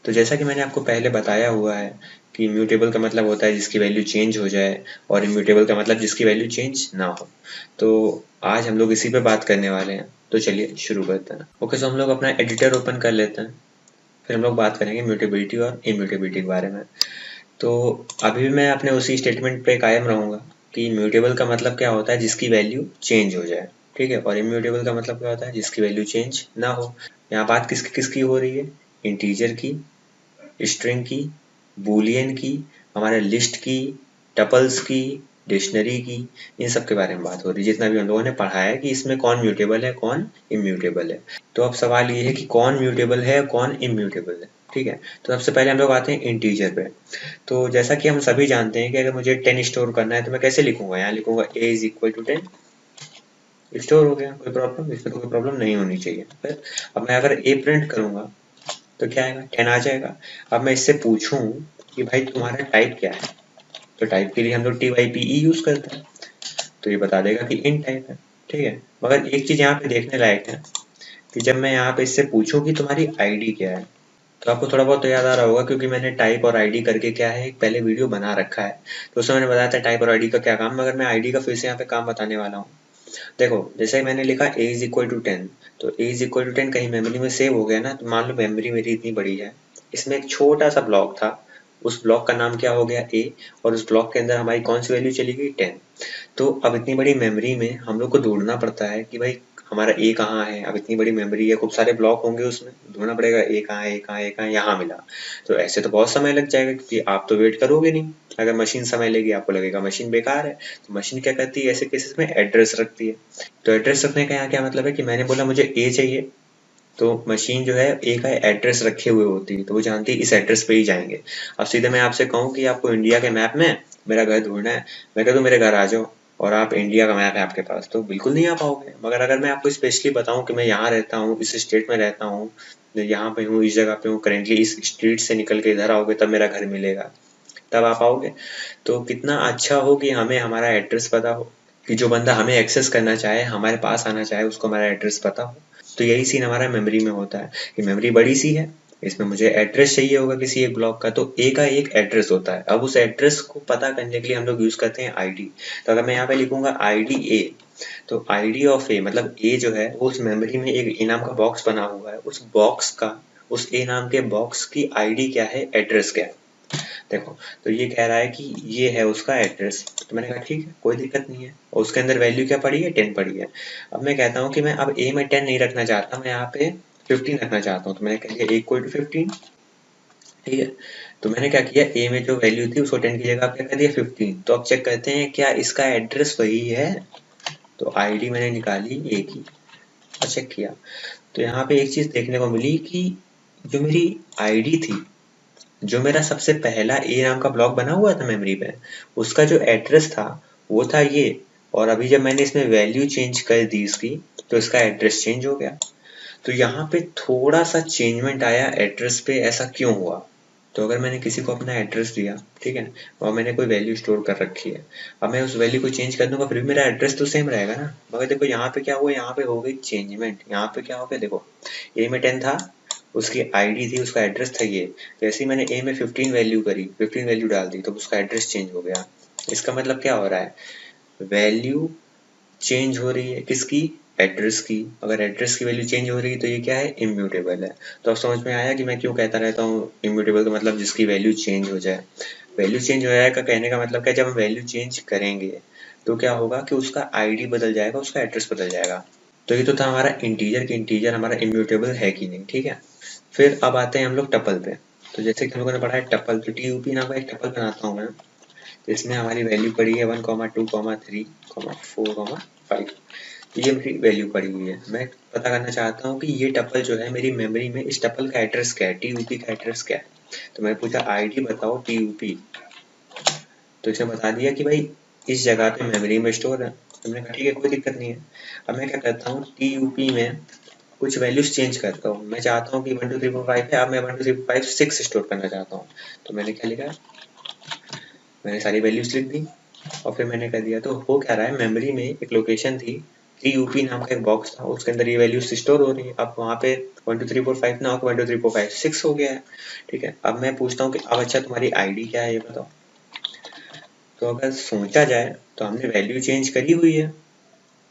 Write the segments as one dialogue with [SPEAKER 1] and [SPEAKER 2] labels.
[SPEAKER 1] तो जैसा कि मैंने आपको पहले बताया हुआ है कि इम्यूटेबल का मतलब होता है जिसकी वैल्यू चेंज हो जाए, और इम्यूटेबल का मतलब जिसकी वैल्यू चेंज ना हो। तो आज हम लोग इसी पे बात करने वाले हैं, तो चलिए शुरू करते हैं। ओके, सो हम लोग अपना एडिटर ओपन कर लेते हैं, फिर हम लोग बात करेंगे म्यूटेबिलिटी और इम्यूटेबिलिटी के बारे में। तो अभी भी मैं अपने उसी स्टेटमेंट पे कायम रहूँगा कि इम्यूटेबल का मतलब क्या होता है, जिसकी वैल्यू चेंज हो जाए, ठीक है, और इम्यूटेबल का मतलब क्या होता है, जिसकी वैल्यू चेंज ना हो। यहाँ बात किसकी किसकी हो रही है, इंटीजर की, स्ट्रिंग की, बूलियन की, हमारे लिस्ट की, टपल्स की, डिक्शनरी की, इन सब के बारे में बात हो रही है। जितना भी हम लोगों ने पढ़ा है कि इसमें कौन म्यूटेबल है कौन इम्यूटेबल है। तो अब सवाल ये है कि कौन म्यूटेबल है कौन इम्यूटेबल है, ठीक है। तो सबसे पहले हम लोग आते हैं इंटीजर पे। तो जैसा कि हम सभी जानते हैं कि अगर मुझे 10 स्टोर करना है तो मैं कैसे लिखूंगा, यहाँ लिखूंगा a is equal to 10, store हो गया, कोई प्रॉब्लम, इसमें तो कोई प्रॉब्लम नहीं होनी चाहिए। फिर अब मैं अगर a प्रिंट करूंगा तो क्या आएगा, 10 आ जाएगा। अब मैं इससे पूछूं कि भाई तुम्हारा टाइप क्या है, तो टाइप के लिए हम लोग type यूज करते हैं, तो ये बता देगा कि int टाइप है, ठीक है। मगर एक चीज यहाँ पे देखने लायक है कि जब मैं यहाँ पे इससे पूछूं कि तुम्हारी आईडी क्या है, तो आपको थोड़ा बहुत तो याद आ रहा होगा क्योंकि मैंने टाइप और आईडी करके क्या है एक पहले वीडियो बना रखा है। तो उसमें मैंने बताया था टाइप और आईडी का क्या काम, मगर मैं आईडी का फिर से यहाँ पे काम बताने वाला हूँ। देखो, जैसे मैंने लिखा a इज इक्वल टू 10, तो a इज इक्वल टू 10 कहीं मेमोरी में सेव हो गया ना, तो मान लो मेमोरी मेरी इतनी बड़ी है, इसमें एक छोटा सा ब्लॉक था, उस ब्लॉक का नाम क्या हो गया a, और उस ब्लॉक के अंदर हमारी कौन सी वैल्यू चली गई 10। तो अब इतनी बड़ी मेमोरी में हम लोग को ढूंढना पड़ता है कि भाई हमारा ए कहाँ है। अब इतनी बड़ी मेमोरी है, खूब सारे ब्लॉक होंगे, उसमें ढूंढना पड़ेगा ए कहाँ है, ए कहाँ है, ए कहाँ है, यहाँ मिला। तो ऐसे तो बहुत समय लग जाएगा क्योंकि आप तो वेट करोगे नहीं। अगर मशीन समय लेगी, आपको लगेगा मशीन बेकार है, तो मशीन क्या करती है ऐसे केसेस में, एड्रेस रखती है। तो एड्रेस रखने का यहाँ क्या मतलब है कि मैंने बोला मुझे ए चाहिए, तो मशीन जो है ए का एड्रेस रखे हुए होती है, तो वो जानती है इस एड्रेस पे ही जाएंगे। अब सीधे मैं आपसे कहूँ कि आपको इंडिया के मैप में मेरा घर ढूंढना है, मैं कह दूँ मेरे घर आ जाओ, और आप इंडिया का मैप है आपके पास, तो बिल्कुल नहीं आ पाओगे। मगर अगर मैं आपको स्पेशली बताऊं कि मैं यहाँ रहता हूँ, इस स्टेट में रहता हूँ, यहाँ पे हूँ, इस जगह पे हूँ करेंटली, इस स्ट्रीट से निकल के इधर आओगे तब मेरा घर मिलेगा, तब आ पाओगे। तो कितना अच्छा हो कि हमें हमारा एड्रेस पता हो, कि जो बंदा हमें एक्सेस करना चाहे, हमारे पास आना चाहे, उसको हमारा एड्रेस पता हो। तो यही सीन हमारा मेमोरी में होता है कि मेमोरी बड़ी सी है, इसमें मुझे एड्रेस चाहिए होगा किसी एक ब्लॉक का, तो ए का एक एड्रेस होता है। अब उस एड्रेस को पता करने के लिए हम लोग यूज करते हैं आईडी। तो अगर मैं यहाँ पे लिखूंगा आईडी ए, तो आईडी ऑफ ए मतलब ए जो है वो उस मेमोरी में एक ए नाम का बॉक्स बना हुआ है, उस बॉक्स का, उस ए नाम के बॉक्स की आईडी क्या है, एड्रेस क्या है। देखो, तो ये कह रहा है कि ये है उसका एड्रेस, तो मैंने कहा ठीक है, कोई दिक्कत नहीं है, और उसके अंदर वैल्यू क्या पड़ी है, 10 पड़ी है। अब मैं कहता हूँ कि मैं अब ए में 10 नहीं रखना चाहता, मैं यहाँ पे 15 रखना चाहता हूँ, तो मैंने कह दिया इक्वल टू 15, ठीक है। तो मैंने क्या किया, ए में जो वैल्यू थी उसको 10 की जगह क्या कर दिया 15। तो अब चेक करते हैं क्या इसका एड्रेस वही है, तो आईडी मैंने निकाली ए की और चेक किया, तो यहाँ पे एक चीज देखने को मिली कि जो मेरी आईडी थी, जो मेरा सबसे पहला ए नाम का ब्लॉक बना हुआ था मेमोरी पे, उसका जो एड्रेस था वो था ये, और अभी जब मैंने इसमें वैल्यू चेंज कर दी इसकी, तो इसका एड्रेस चेंज हो गया। तो यहाँ पे थोड़ा सा चेंजमेंट आया एड्रेस पे, ऐसा क्यों हुआ। तो अगर मैंने किसी को अपना एड्रेस दिया, ठीक है, और मैंने कोई वैल्यू स्टोर कर रखी है, अब मैं उस वैल्यू को चेंज कर दूंगा फिर भी मेरा एड्रेस तो सेम रहेगा ना। मगर देखो यहाँ पे क्या हुआ, यहाँ पे हो गई चेंजमेंट। यहाँ पे क्या हो गया, देखो ए में 10 था, उसकी आईडी थी, उसका एड्रेस था ये, जैसे ही मैंने ए में 15 वैल्यू करी, 15 वैल्यू डाल दी, तो उसका एड्रेस चेंज हो गया। इसका मतलब क्या हो रहा है, वैल्यू चेंज हो रही है किसकी, एड्रेस की। अगर एड्रेस की वैल्यू चेंज हो रही है तो ये क्या है, इम्यूटेबल है। तो अब समझ में आया कि मैं क्यों कहता रहता हूँ इम्यूटेबल का मतलब जिसकी वैल्यू चेंज हो जाए। वैल्यू चेंज हो जाएगा कहने का मतलब क्या, जब हम वैल्यू चेंज करेंगे तो क्या होगा कि उसका आईडी बदल जाएगा, उसका एड्रेस बदल जाएगा। तो ये तो था हमारा इंटीजर, कि इंटीजर हमारा इम्यूटेबल है कि नहीं, ठीक है। फिर अब आते हैं हम लोग टपल पे। तो जैसे कि हम लोगों ने पढ़ा है टपल, तो TUP नाम का एक टपल बनाता हूँ मैं, तो इसमें हमारी वैल्यू पड़ी है 1, 2, 3, 4, 5। ये मेरी वैल्यू पड़ी हुई है। मैं पता करना चाहता हूँ कि ये टपल जो है मेरी मेमोरी में, इस टपल का एड्रेस क्या है, TUP का एड्रेस क्या है। तो मैंने पूछा आईडी बताओ TUP, तो इसने बता दिया कि भाई इस जगह पे मेमोरी में स्टोर है। तो मैंने कहा ठीक है, कोई दिक्कत नहीं है। अब मैं क्या करता हूँ, TUP में कुछ वैल्यूज चेंज करता हूँ। मैं चाहता हूँ कि 1 2 3 4 5 है, अब मैं 1 2 3 4 5 6 स्टोर करना चाहता हूँ। तो मैंने क्या लिखा, मैंने सारी वैल्यूज लिख दी और फिर मैंने कर दिया। तो हो क्या रहा है, मेमोरी में एक लोकेशन थी TUP नाम का एक बॉक्स था, उसके अंदर ये वैल्यूज स्टोर हो रही है। अब वहाँ पे 1 2 3 4 5 ना हो, 1 2 3 4 5 6 हो गया है, ठीक है। अब मैं पूछता हूँ कि अब अच्छा तुम्हारी ID क्या है ये बताओ। तो अगर सोचा जाए तो हमने वैल्यू चेंज करी हुई है,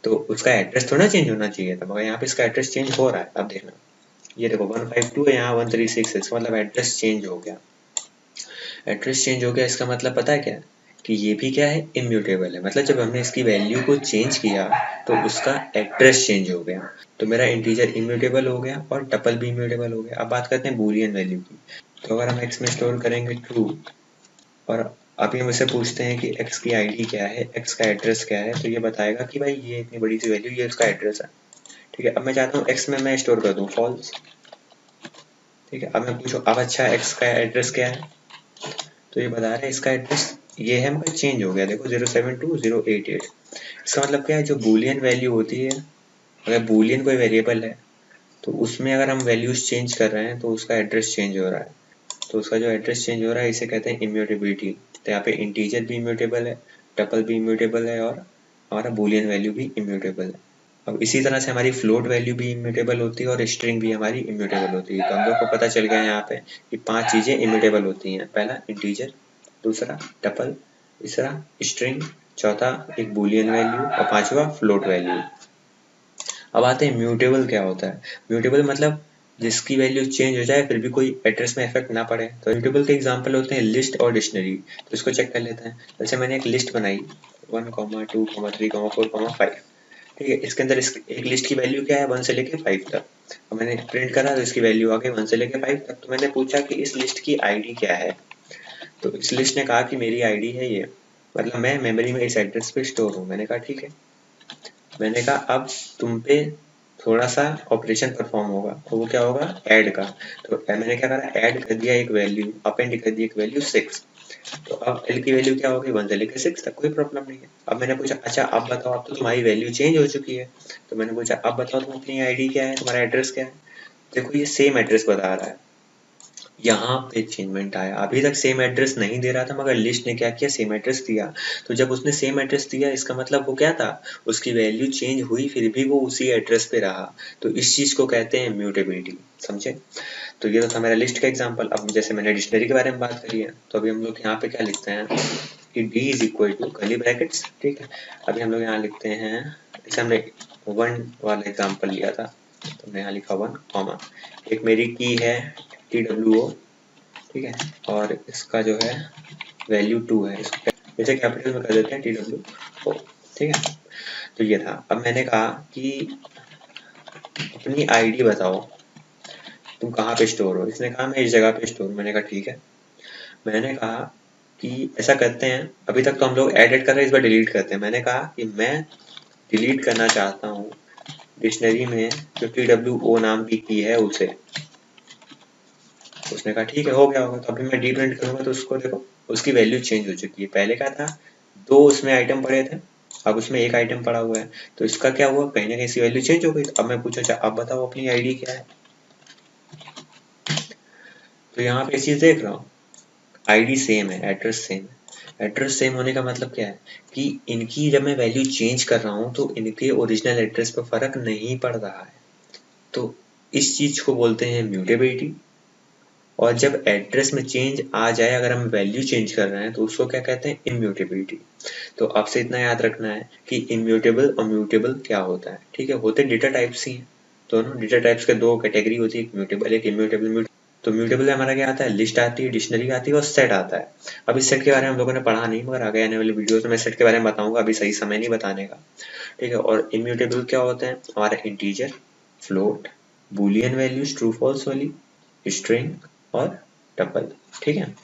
[SPEAKER 1] तो उसका एड्रेस थोड़ा चेंज होना चाहिए था, मगर यहाँ पे इसका एड्रेस चेंज हो रहा है। अब देखना, ये देखो 152 है, यहाँ 136 है, इसका मतलब एड्रेस चेंज हो गया। एड्रेस चेंज हो गया, इसका मतलब पता है क्या है कि ये भी क्या है, इम्यूटेबल है। मतलब जब हमने इसकी वैल्यू को चेंज किया तो उसका एड्रेस चेंज हो गया। तो मेरा इंटीजर इम्यूटेबल हो गया और टपल भी इम्यूटेबल हो गया। अब बात करते हैं बूलियन वैल्यू की। तो अगर हम एक्स में स्टोर करेंगे ट्रू, और अभी हम इससे पूछते हैं कि एक्स की आईडी क्या है, एक्स का एड्रेस क्या है, तो ये बताएगा कि भाई ये इतनी बड़ी सी वैल्यू, ये उसका एड्रेस है, ठीक है। अब मैं चाहता हूँ एक्स में मैं स्टोर कर दूँ फॉल्स, ठीक है। अब मैं पूछूँ अब अच्छा एक्स का एड्रेस क्या है, तो ये बता रहा है इसका एड्रेस ये है, मगर चेंज हो गया, देखो 072088। इसका मतलब क्या है, जो बूलियन वैल्यू होती है, अगर बूलियन कोई वेरिएबल है तो उसमें अगर हम वैल्यूज चेंज कर रहे हैं तो उसका एड्रेस चेंज हो रहा है। तो उसका जो एड्रेस चेंज हो रहा है इसे कहते हैं इम्यूटेबिलिटी। तो यहाँ पे इंटीजर भी इम्यूटेबल है, टपल भी इम्यूटेबल है, और हमारा बूलियन वैल्यू भी इम्यूटेबल है। अब इसी तरह से हमारी फ्लोट वैल्यू भी इम्यूटेबल होती है और स्ट्रिंग भी हमारी इम्यूटेबल होती है। तो हम लोग को पता चल गया यहाँ पे कि 5 चीजें इम्यूटेबल होती हैं। पहला इंटीजर, दूसरा टपल, तीसरा स्ट्रिंग, चौथा एक बूलियन वैल्यू, और पांचवा फ्लोट वैल्यू। अब आते हैं म्यूटेबल क्या होता है। म्यूटेबल मतलब जिसकी वैल्यू चेंज हो जाए फिर भी कोई एड्रेस में इफेक्ट ना पड़े। तो म्यूटेबल के एग्जांपल होते हैं लिस्ट और डिक्शनरी। तो इसको चेक कर लेते हैं। जैसे मैंने एक लिस्ट बनाई 1, 2, 3, 4, 5, ठीक है। इसके अंदर एक लिस्ट की वैल्यू क्या है, 1 से लेके 5 तक। अब मैंने प्रिंट करा तो इसकी वैल्यू आ गई 1 से लेके 5 तक। तो मैंने पूछा कि इस लिस्ट की आईडी क्या है, तो इस लिस्ट ने कहा कि मेरी आईडी है ये, मतलब मैं मेमोरी में इस एड्रेस पे स्टोर हूँ। मैंने कहा ठीक है। मैंने कहा अब तुम पे थोड़ा सा ऑपरेशन परफॉर्म होगा, तो वो क्या होगा, ऐड का। तो मैंने क्या करा, ऐड कर दिया एक वैल्यू, अपेंड कर दी एक वैल्यू 6। तो अब एल की वैल्यू क्या होगी, 1 से लेकर 6 तक, कोई प्रॉब्लम नहीं है। अब मैंने पूछा अच्छा अब बताओ, अब तो तुम्हारी वैल्यू चेंज हो चुकी है। तो मैंने पूछा अब बताओ तुम अपनी आईडी क्या है, तुम्हारा एड्रेस क्या है। देखो ये सेम एड्रेस बता रहा है, यहाँ पे चेंजमेंट आया। अभी तक सेम एड्रेस नहीं दे रहा था, मगर लिस्ट ने क्या किया, सेम एड्रेस दिया। तो जब उसने सेम एड्रेस दिया इसका मतलब वो क्या था, उसकी वैल्यू चेंज हुई फिर भी वो उसी एड्रेस पे रहा। तो इस चीज को कहते हैं म्यूटेबिलिटी, समझे। तो ये तो था मेरा लिस्ट का एग्जांपल। अब जैसे मैंने डिक्शनरी के बारे में बात करी है, तो अभी हम लोग यहाँ पे क्या लिखते हैं कि d is equal to curly brackets, ठीक है। अभी हम लोग यहाँ लिखते हैं, जैसे हमने 1 वाला एग्जांपल लिया था, तो मैं यहाँ लिखा 1 कॉमा, एक मेरी की है TWO, ठीक है, और इसका जो है वैल्यू 2 है। इसको जैसे कैपिटल में कर देते हैं TWO, ठीक है। तो ये था। अब मैंने कहा कि अपनी आईडी बताओ, तुम कहाँ पे स्टोर हो। इसने कहा मैं इस जगह पे स्टोर हूँ। मैंने कहा ठीक है। मैंने कहा कि ऐसा करते हैं, अभी तक तो हम लोग एडिट कर रहे हैं, इस बार डिलीट करते हैं। मैंने कहा कि मैं डिलीट करना चाहता हूँ डिक्शनरी में जो TWO नाम की है उसे। उसने कहा ठीक है, हो गया होगा। तो अभी मैं डी प्रिंट करूंगा तो उसको देखो उसकी वैल्यू चेंज हो चुकी है। पहले क्या था, 2 उसमें आइटम पड़े थे, अब उसमें 1 आइटम पड़ा हुआ है। तो इसका क्या हुआ, कहीं ना कहीं इसकी वैल्यू चेंज हो गई। तो अब मैं पूछा अच्छा अब बताओ अपनी आईडी क्या है। तो यहाँ पे चीज देख रहा हूँ, आईडी सेम है, एड्रेस सेम है। एड्रेस सेम होने का मतलब क्या है कि इनकी जब मैं वैल्यू चेंज कर रहा हूँ तो इनके ओरिजिनल एड्रेस पर फर्क नहीं पड़ रहा है। तो इस चीज को बोलते हैं म्यूटेबिलिटी। और जब एड्रेस में चेंज आ जाए, अगर हम वैल्यू चेंज कर रहे हैं तो उसको क्या कहते हैं, इम्यूटेबिलिटी। तो आपसे इतना याद रखना है कि इम्यूटेबल और म्यूटेबल क्या होता है, ठीक है। होते डेटा टाइप्स ही हैं दोनों। डेटा टाइप्स के 2 कैटेगरी होती है, एक म्यूटेबल एक इम्यूटेबल। तो म्यूटेबल में हमारा क्या आता है, लिस्ट आती है, डिक्शनरी आती है और सेट आता है। अब इस सेट के बारे में हम लोगों ने पढ़ा नहीं, मगर आगे आने वाली वीडियो में मैं सेट के बारे में बताऊंगा, अभी सही समय नहीं बताने का, ठीक है। और इम्यूटेबल क्या होते हैं, हमारा integer, float, boolean values true false वाली, स्ट्रिंग और टपल, ठीक है।